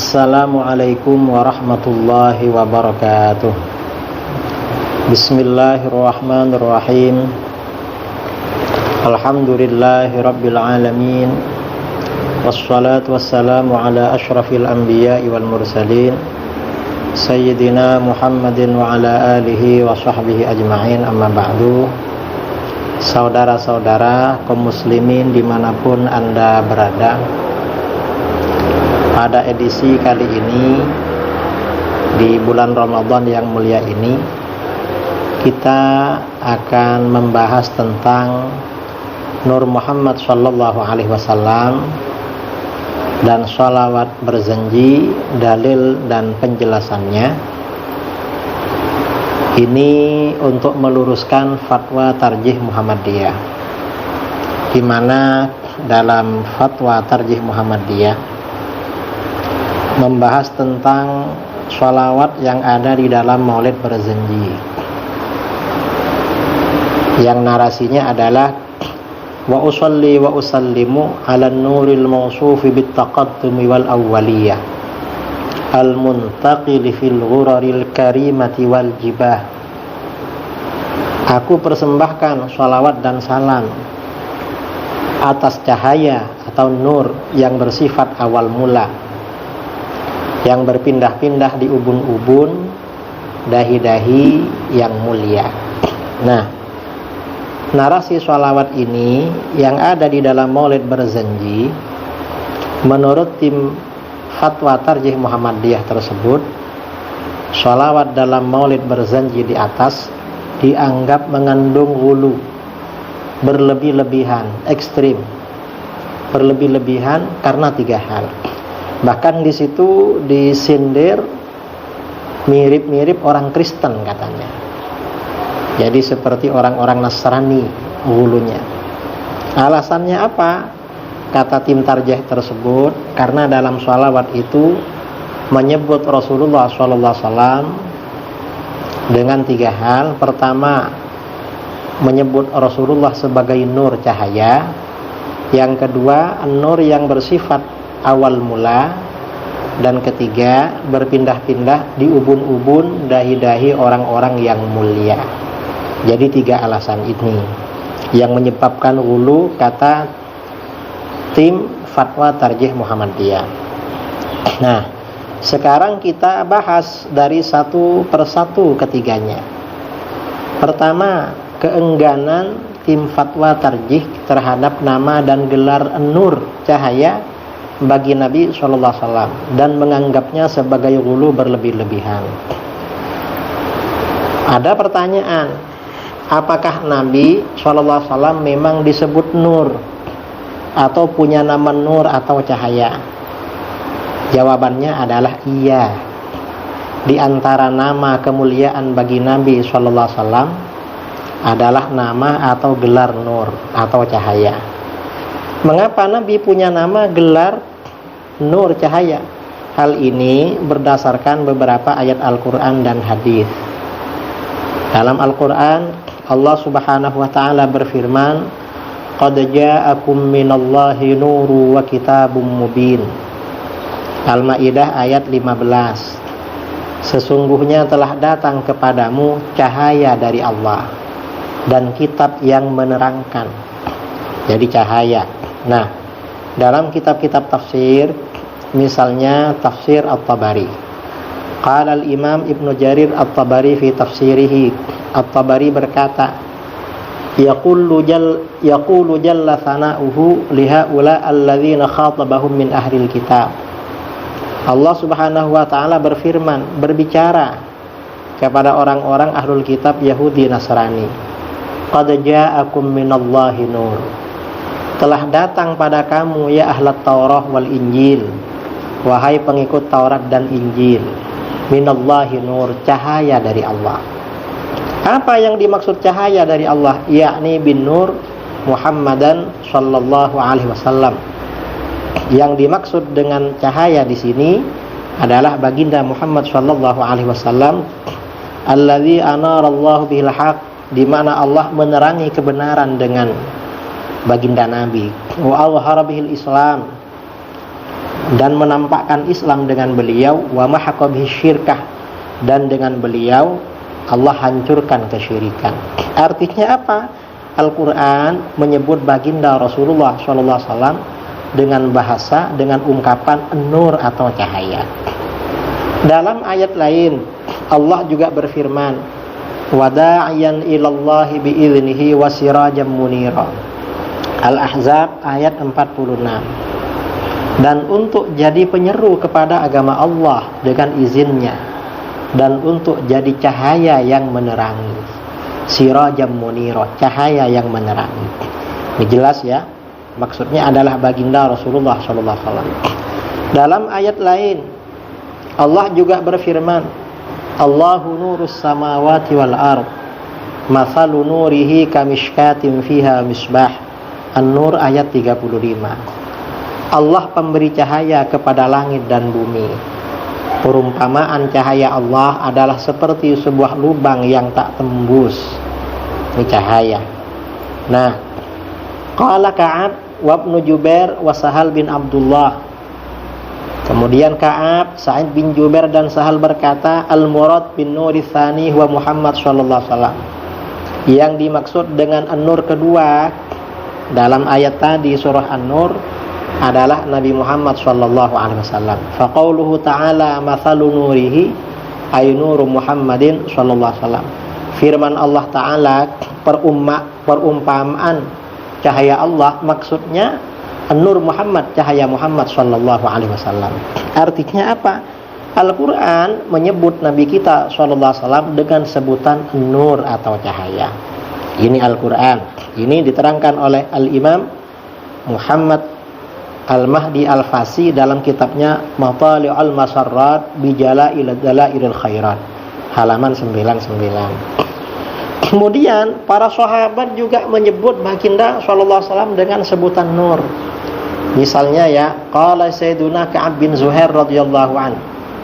Assalamualaikum warahmatullahi wabarakatuh. Bismillahirrahmanirrahim. Alhamdulillahi rabbil alamin. Wassalatu wassalamu ala ashrafil anbiya'i wal mursalin Sayyidina Muhammadin wa ala alihi wa sahbihi ajma'in, amma ba'du. Saudara-saudara kaum muslimin dimanapun Anda berada, pada edisi kali ini di bulan Ramadan yang mulia ini, kita akan membahas tentang Nur Muhammad sallallahu alaihi wasallam dan sholawat berjanji, dalil dan penjelasannya. Ini untuk meluruskan fatwa Tarjih Muhammadiyah, di mana dalam fatwa Tarjih Muhammadiyah membahas tentang sholawat yang ada di dalam maulid berjanji, yang narasinya adalah wa usalli wa usallimu ala nuril mawsufi bit taqaddumi wal awwaliyah al muntaqil fil ghuraril karimati wal jibah. Aku persembahkan sholawat dan salam atas cahaya atau nur yang bersifat awal mula, yang berpindah-pindah di ubun-ubun dahi-dahi yang mulia. Nah, narasi sholawat ini yang ada di dalam maulid berjanji, menurut tim fatwa Tarjih Muhammadiyah tersebut, sholawat dalam maulid berjanji di atas dianggap mengandung hulu, berlebih-lebihan, ekstrim, berlebih-lebihan karena 3 hal. Bahkan di situ disindir mirip-mirip orang Kristen katanya. Jadi seperti orang-orang Nasrani hulunya. Alasannya apa? Kata tim tarjih tersebut, karena dalam sholawat itu menyebut Rasulullah SAW dengan 3 hal. Pertama, menyebut Rasulullah sebagai nur cahaya. Yang kedua, nur yang bersifat awal mula. Dan ketiga, berpindah-pindah di ubun-ubun dahi-dahi orang-orang yang mulia. Jadi 3 alasan ini yang menyebabkan hulu, kata tim fatwa Tarjih Muhammadiyah. Nah, sekarang kita bahas dari satu persatu ketiganya. Pertama, keengganan tim fatwa Tarjih terhadap nama dan gelar nur cahaya bagi Nabi SAW dan menganggapnya sebagai hulu berlebih-lebihan. Ada pertanyaan, apakah Nabi SAW memang disebut nur atau punya nama nur atau cahaya? Jawabannya adalah iya. Di antara nama kemuliaan bagi Nabi SAW adalah nama atau gelar nur atau cahaya. Mengapa Nabi punya nama gelar nur cahaya? Hal ini berdasarkan beberapa ayat Al-Quran dan hadis. Dalam Al-Quran, Allah Subhanahu wa ta'ala berfirman, qad ja'akum minallahi nuru wa kitabum mubin. Al-Maidah ayat 15. Sesungguhnya telah datang kepadamu cahaya dari Allah dan kitab yang menerangkan. Jadi cahaya. Nah, dalam kitab-kitab tafsir, misalnya tafsir At-Tabari, qala al-Imam Ibnu Jarir At-Tabari fi tafsirihi, At-Tabari berkata, yaqulu jalla sana'uhu lihaula alladzina khatabahum min ahlil kitab. Allah Subhanahu wa ta'ala berfirman, berbicara kepada orang-orang ahlul kitab Yahudi Nasrani, qad ja'akum minallahi nur. Telah datang pada kamu ya ahlat Taurah wal Injil, wahai pengikut Taurat dan Injil, minallahi nur, cahaya dari Allah. Apa yang dimaksud cahaya dari Allah? Yakni bin nur Muhammadan sallallahu alaihi wasallam. Yang dimaksud dengan cahaya di sini adalah baginda Muhammad sallallahu alaihi wasallam, alladzi anarallahu bihil haq, di mana Allah menerangi kebenaran dengan baginda Nabi. Wa awhara bihil Islam, dan menampakkan Islam dengan beliau, wa mahaqa bihi syirkah, dan dengan beliau Allah hancurkan kesyirikan. Artinya apa? Al-Quran menyebut baginda Rasulullah SAW dengan bahasa, dengan ungkapan nur atau cahaya. Dalam ayat lain Allah juga berfirman, wada'iyan ilallahi bi'idhnihi wa sirajam munira. Al-Ahzab ayat 46. Dan untuk jadi penyeru kepada agama Allah dengan izinnya, dan untuk jadi cahaya yang menerangi. Sirajam munira, cahaya yang menerangi. Ini jelas ya, maksudnya adalah baginda Rasulullah SAW. Dalam ayat lain Allah juga berfirman, Allahu nurus samawati wal ard, mathalu nurihi kamishkatin fiha misbah. An-Nur ayat 35. Allah pemberi cahaya kepada langit dan bumi. Perumpamaan cahaya Allah adalah seperti sebuah lubang yang tak tembus. Ini cahaya. Nah, qala Ka'ab wa Ibnu Jubair wa Sahal bin Abdullah. Kemudian Ka'ab, Sa'id bin Jubair dan Sahal berkata, al-murad bin nuri tsani wa Muhammad sallallahu alaihi wasallam. Yang dimaksud dengan an-nur kedua dalam ayat tadi surah An-Nur adalah Nabi Muhammad sallallahu alaihi wasallam. Fa qauluhu ta'ala mathalu nurihi ay nuru Muhammadin sallallahu alaihi wasallam. Firman Allah Ta'ala, perumpamaan cahaya Allah, maksudnya Nur Muhammad, cahaya Muhammad sallallahu alaihi wasallam. Artinya apa? Al-Quran menyebut Nabi kita sallallahu alaihi wasallam dengan sebutan nur atau cahaya. Ini Al-Quran. Ini diterangkan oleh Al-Imam Muhammad Al-Mahdi Al-Fasi dalam kitabnya Matali'ul Masarrat Bijala'il Dalailil Khairat, halaman 99. Kemudian para sahabat juga menyebut baginda sallallahu alaihi wasallam dengan sebutan nur. Misalnya ya, qala Sayyiduna Ka'ab bin Zuhair radhiyallahu an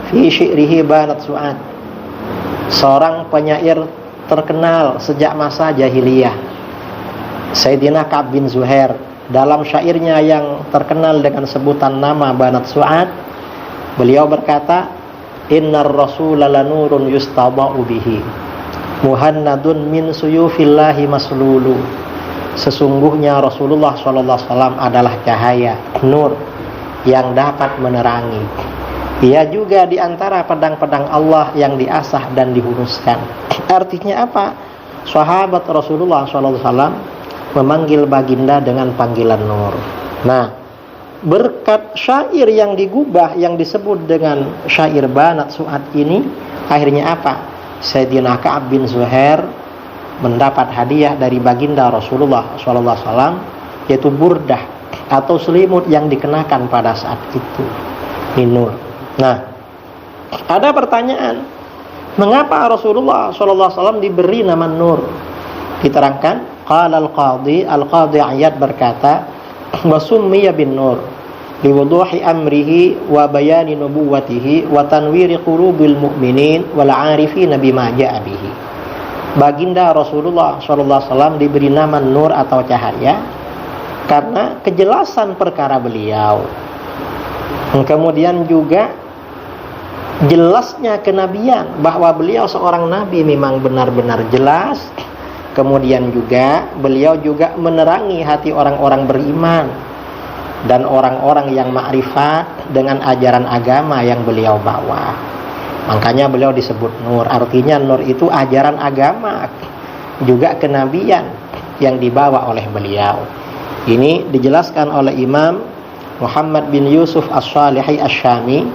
fi syi'rihi Banat Su'ad. Seorang penyair terkenal sejak masa jahiliyah, Sayyidina Ka'ab bin Zuhair, dalam syairnya yang terkenal dengan sebutan nama Banat Su'ad, beliau berkata, innar rasula lanurun yustaba'u bihi muhannadun min suyufillahi maslulu. Sesungguhnya Rasulullah SAW adalah cahaya, nur yang dapat menerangi. Ia juga di antara pedang-pedang Allah yang diasah dan dihunuskan. Artinya apa? Sahabat Rasulullah SAW memanggil baginda dengan panggilan nur. Nah, berkat syair yang digubah yang disebut dengan syair Banat Su'ad ini, akhirnya apa? Sayyidina Ka'ab bin Zuhair mendapat hadiah dari baginda Rasulullah SAW, yaitu burdah atau selimut yang dikenakan pada saat itu. Ini nur. Nah, ada pertanyaan, mengapa Rasulullah SAW diberi nama nur? Diterangkan, qala al-qadhi Iyad berkata, wa summiya bin nur liwuduhi amrihi wa bayani nubuwatihi wa tanwiri qulubil mu'minin wal 'arifina bima ja'a bihi. Baginda Rasulullah SAW diberi nama nur atau cahaya karena kejelasan perkara beliau. Kemudian juga jelasnya kenabian, bahwa beliau seorang nabi memang benar-benar jelas. Kemudian juga beliau juga menerangi hati orang-orang beriman dan orang-orang yang makrifat dengan ajaran agama yang beliau bawa. Makanya beliau disebut nur. Artinya nur itu ajaran agama, juga kenabian yang dibawa oleh beliau. Ini dijelaskan oleh Imam Muhammad bin Yusuf As-Salihi Asy-Syami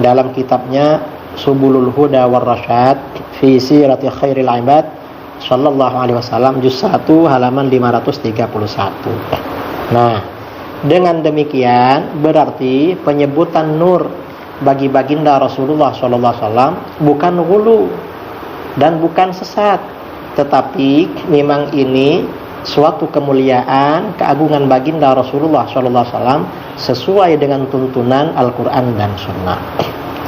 dalam kitabnya Subulul Huda war Rasyad fi Sirati Khairil Ibad sallallahu alaihi wasallam, juz 1 halaman 531. Nah, dengan demikian berarti penyebutan nur bagi baginda Rasulullah sallallahu alaihi wasallam bukan ghulu dan bukan sesat, tetapi memang ini suatu kemuliaan, keagungan baginda Rasulullah sallallahu alaihi wasallam sesuai dengan tuntunan Al-Qur'an dan Sunnah.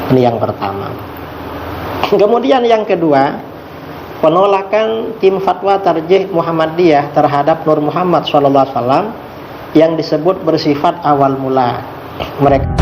Ini yang pertama. Kemudian yang kedua, penolakan tim fatwa tarjih Muhammadiyah terhadap Nur Muhammad sallallahu alaihi wasallam yang disebut bersifat awal mula. Mereka